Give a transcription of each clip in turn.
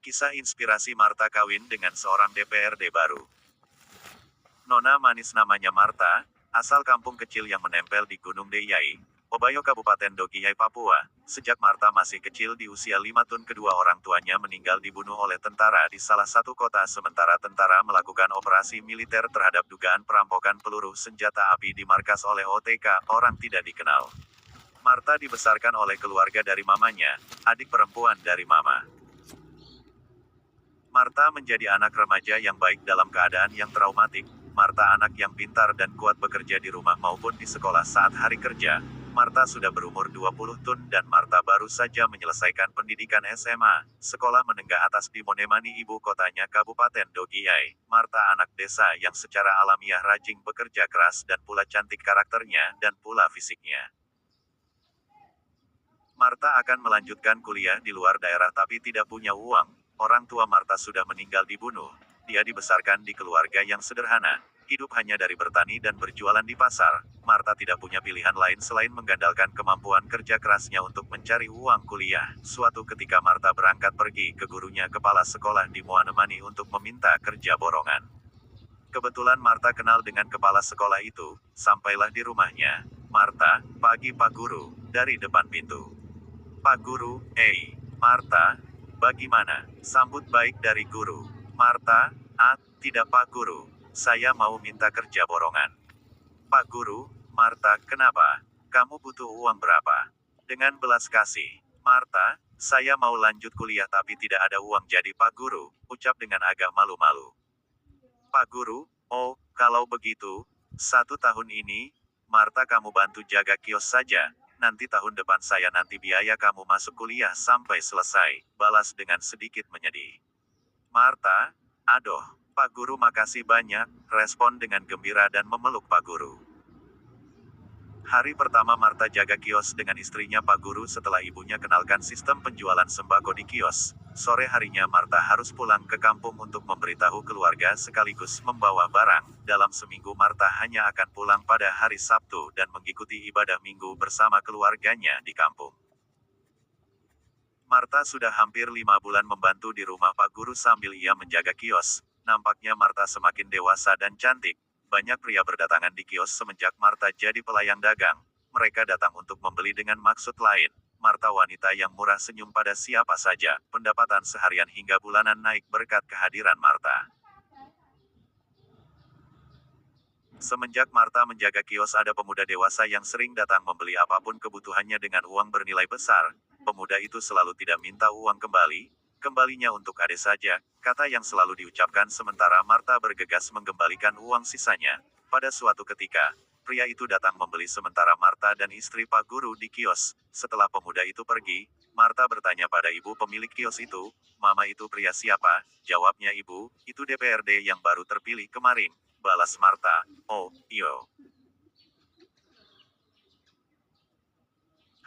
Kisah inspirasi Marta kawin dengan seorang DPRD baru. Nona manis namanya Marta, asal kampung kecil yang menempel di Gunung Deyai, Obayo Kabupaten Dogiyai, Papua. Sejak Marta masih kecil di usia 5 tahun kedua orang tuanya meninggal dibunuh oleh tentara di salah satu kota sementara tentara melakukan operasi militer terhadap dugaan perampokan peluru senjata api di markas oleh OTK, orang tidak dikenal. Marta dibesarkan oleh keluarga dari mamanya, adik perempuan dari mama. Marta menjadi anak remaja yang baik dalam keadaan yang traumatik. Marta anak yang pintar dan kuat bekerja di rumah maupun di sekolah saat hari kerja. Marta sudah berumur 20 tahun dan Marta baru saja menyelesaikan pendidikan SMA, sekolah menengah atas di Monemani, ibu kotanya Kabupaten Dogiyai. Marta anak desa yang secara alamiah rajin bekerja keras dan pula cantik karakternya dan pula fisiknya. Marta akan melanjutkan kuliah di luar daerah tapi tidak punya uang. Orang tua Marta sudah meninggal dibunuh. Dia dibesarkan di keluarga yang sederhana. Hidup hanya dari bertani dan berjualan di pasar. Marta tidak punya pilihan lain selain mengandalkan kemampuan kerja kerasnya untuk mencari uang kuliah. Suatu ketika Marta berangkat pergi ke gurunya kepala sekolah di Monemani untuk meminta kerja borongan. Kebetulan Marta kenal dengan kepala sekolah itu. Sampailah di rumahnya. Marta, pagi Pak Guru, dari depan pintu. Pak Guru, Marta, bagaimana? Sambut baik dari guru. Marta, tidak Pak Guru. Saya mau minta kerja borongan. Pak Guru, Marta, kenapa? Kamu butuh uang berapa? Dengan belas kasih. Marta, saya mau lanjut kuliah tapi tidak ada uang jadi Pak Guru, ucap dengan agak malu-malu. Pak Guru, oh, kalau begitu, 1 tahun ini, Marta kamu bantu jaga kios saja. Nanti tahun depan saya nanti biaya kamu masuk kuliah sampai selesai, balas dengan sedikit menyedih. Marta, aduh, Pak Guru makasih banyak, respon dengan gembira dan memeluk Pak Guru. Hari pertama Marta jaga kios dengan istrinya Pak Guru setelah ibunya kenalkan sistem penjualan sembako di kios. Sore harinya Marta harus pulang ke kampung untuk memberitahu keluarga sekaligus membawa barang. Dalam seminggu Marta hanya akan pulang pada hari Sabtu dan mengikuti ibadah minggu bersama keluarganya di kampung. Marta sudah hampir 5 bulan membantu di rumah Pak Guru sambil ia menjaga kios. Nampaknya Marta semakin dewasa dan cantik. Banyak pria berdatangan di kios semenjak Marta jadi pelayan dagang. Mereka datang untuk membeli dengan maksud lain. Marta wanita yang murah senyum pada siapa saja. Pendapatan seharian hingga bulanan naik berkat kehadiran Marta. Semenjak Marta menjaga kios ada pemuda dewasa yang sering datang membeli apapun kebutuhannya dengan uang bernilai besar. Pemuda itu selalu tidak minta uang kembali. Kembalinya untuk ade saja, kata yang selalu diucapkan sementara Marta bergegas mengembalikan uang sisanya. Pada suatu ketika, pria itu datang membeli sementara Marta dan istri Pak Guru di kios. Setelah pemuda itu pergi, Marta bertanya pada ibu pemilik kios itu, "Mama itu pria siapa?" Jawabnya ibu, "Itu DPRD yang baru terpilih kemarin." Balas Marta, "Oh, iyo."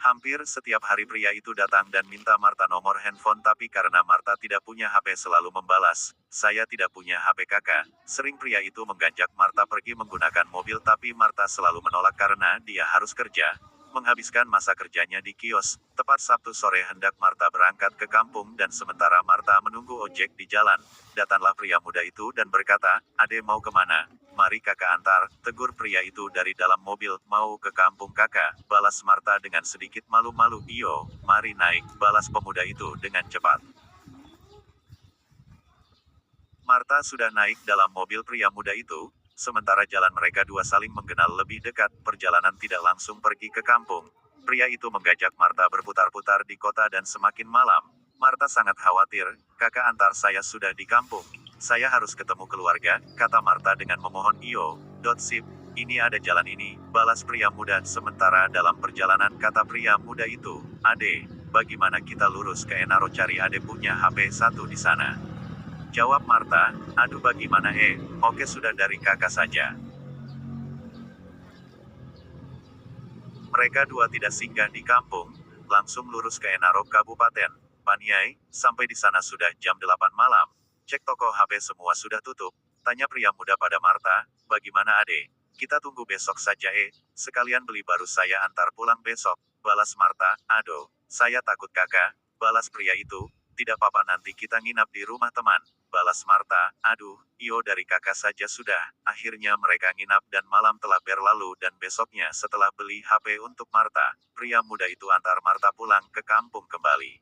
Hampir setiap hari pria itu datang dan minta Marta nomor handphone tapi karena Marta tidak punya HP selalu membalas, "Saya tidak punya HP kakak." Sering pria itu mengajak Marta pergi menggunakan mobil tapi Marta selalu menolak karena dia harus kerja. Menghabiskan masa kerjanya di kios, tepat Sabtu sore hendak Marta berangkat ke kampung dan sementara Marta menunggu ojek di jalan, datanglah pria muda itu dan berkata, "Ade mau kemana?" "Mari kakak antar," tegur pria itu dari dalam mobil. "Mau ke kampung kakak," balas Marta dengan sedikit malu-malu. "Iyo, mari naik," balas pemuda itu dengan cepat. Marta sudah naik dalam mobil pria muda itu. Sementara jalan mereka dua saling mengenal lebih dekat, perjalanan tidak langsung pergi ke kampung. Pria itu mengajak Marta berputar-putar di kota dan semakin malam, Marta sangat khawatir, "Kakak antar saya sudah di kampung. Saya harus ketemu keluarga," kata Marta dengan memohon. "Iyo, sip, ini ada jalan ini," balas pria muda. Sementara dalam perjalanan kata pria muda itu, "Ade, bagaimana kita lurus ke Enaro cari ade punya HP 1 di sana?" Jawab Marta, "Aduh bagaimana oke sudah dari kakak saja." Mereka dua tidak singgah di kampung, langsung lurus ke Enaro Kabupaten Paniai. Sampai di sana sudah jam 8 malam. Cek toko HP semua sudah tutup. Tanya pria muda pada Marta, "Bagaimana ade? Kita tunggu besok saja sekalian beli baru saya antar pulang besok." Balas Marta, "Aduh, saya takut kakak," balas pria itu, Tidak apa-apa, nanti kita nginap di rumah teman, balas Marta. Aduh, iyo, dari kakak saja sudah. Akhirnya mereka nginap dan malam telah berlalu dan besoknya setelah beli HP untuk Marta, pria muda itu antar Marta pulang ke kampung kembali.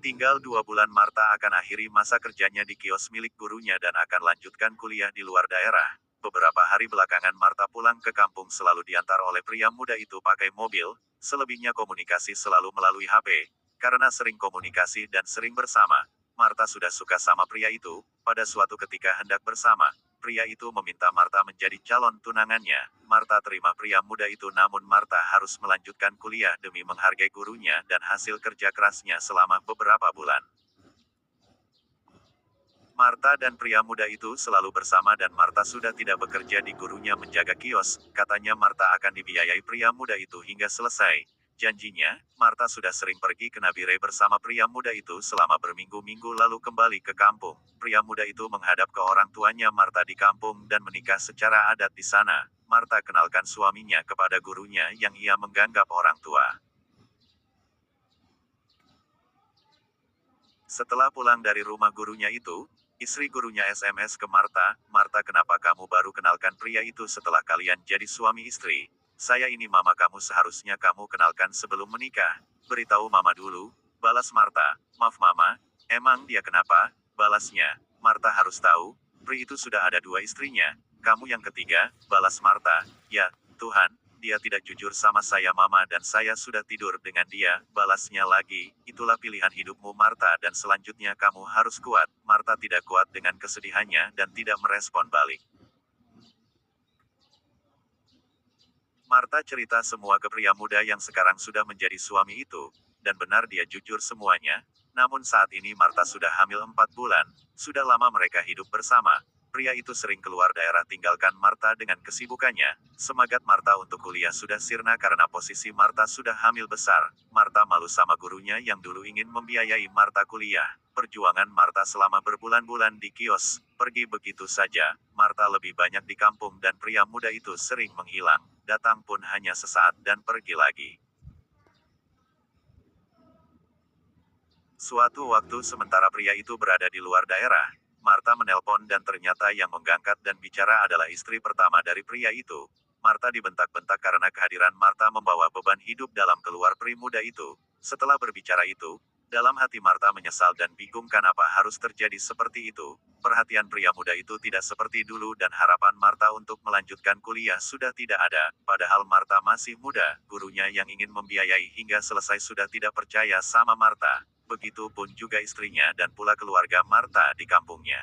Tinggal 2 bulan Marta akan akhiri masa kerjanya di kios milik gurunya dan akan lanjutkan kuliah di luar daerah. Beberapa hari belakangan Marta pulang ke kampung selalu diantar oleh pria muda itu pakai mobil, selebihnya komunikasi selalu melalui HP. Karena sering komunikasi dan sering bersama, Marta sudah suka sama pria itu. Pada suatu ketika hendak bersama, pria itu meminta Marta menjadi calon tunangannya. Marta terima pria muda itu, namun Marta harus melanjutkan kuliah demi menghargai gurunya dan hasil kerja kerasnya selama beberapa bulan. Marta dan pria muda itu selalu bersama dan Marta sudah tidak bekerja di gurunya menjaga kios. Katanya Marta akan dibiayai pria muda itu hingga selesai. Janjinya, Marta sudah sering pergi ke Nabire bersama pria muda itu selama berminggu-minggu lalu kembali ke kampung. Pria muda itu menghadap ke orang tuanya Marta di kampung dan menikah secara adat di sana. Marta kenalkan suaminya kepada gurunya yang ia menganggap orang tua. Setelah pulang dari rumah gurunya itu, istri gurunya SMS ke Marta, "Marta, kenapa kamu baru kenalkan pria itu setelah kalian jadi suami istri? Saya ini mama kamu, seharusnya kamu kenalkan sebelum menikah. Beritahu mama dulu," balas Marta. "Maaf mama, emang dia kenapa?" balasnya. "Marta harus tahu, Pri itu sudah ada 2 istrinya. Kamu yang ketiga," balas Marta. "Ya, Tuhan. Dia tidak jujur sama saya mama dan saya sudah tidur dengan dia," balasnya lagi. "Itulah pilihan hidupmu Marta dan selanjutnya kamu harus kuat." Marta tidak kuat dengan kesedihannya dan tidak merespon balik. Marta cerita semua ke pria muda yang sekarang sudah menjadi suami itu, dan benar dia jujur semuanya. Namun saat ini Marta sudah hamil 4 bulan, sudah lama mereka hidup bersama. Pria itu sering keluar daerah tinggalkan Marta dengan kesibukannya. Semangat Marta untuk kuliah sudah sirna karena posisi Marta sudah hamil besar. Marta malu sama gurunya yang dulu ingin membiayai Marta kuliah. Perjuangan Marta selama berbulan-bulan di kios, pergi begitu saja. Marta lebih banyak di kampung dan pria muda itu sering menghilang. Datang pun hanya sesaat dan pergi lagi. Suatu waktu sementara pria itu berada di luar daerah, Marta menelpon dan ternyata yang mengangkat dan bicara adalah istri pertama dari pria itu. Marta dibentak-bentak karena kehadiran Marta membawa beban hidup dalam keluar pria muda itu. Setelah berbicara itu, dalam hati Marta menyesal dan bingung kenapa harus terjadi seperti itu. Perhatian pria muda itu tidak seperti dulu dan harapan Marta untuk melanjutkan kuliah sudah tidak ada. Padahal Marta masih muda, gurunya yang ingin membiayai hingga selesai sudah tidak percaya sama Marta. Begitupun juga istrinya dan pula keluarga Marta di kampungnya.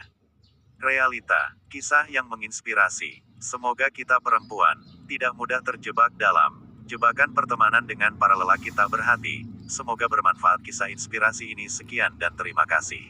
Realita, kisah yang menginspirasi. Semoga kita perempuan tidak mudah terjebak dalam jebakan pertemanan dengan para lelaki tak berhati. Semoga bermanfaat kisah inspirasi ini. Sekian dan terima kasih.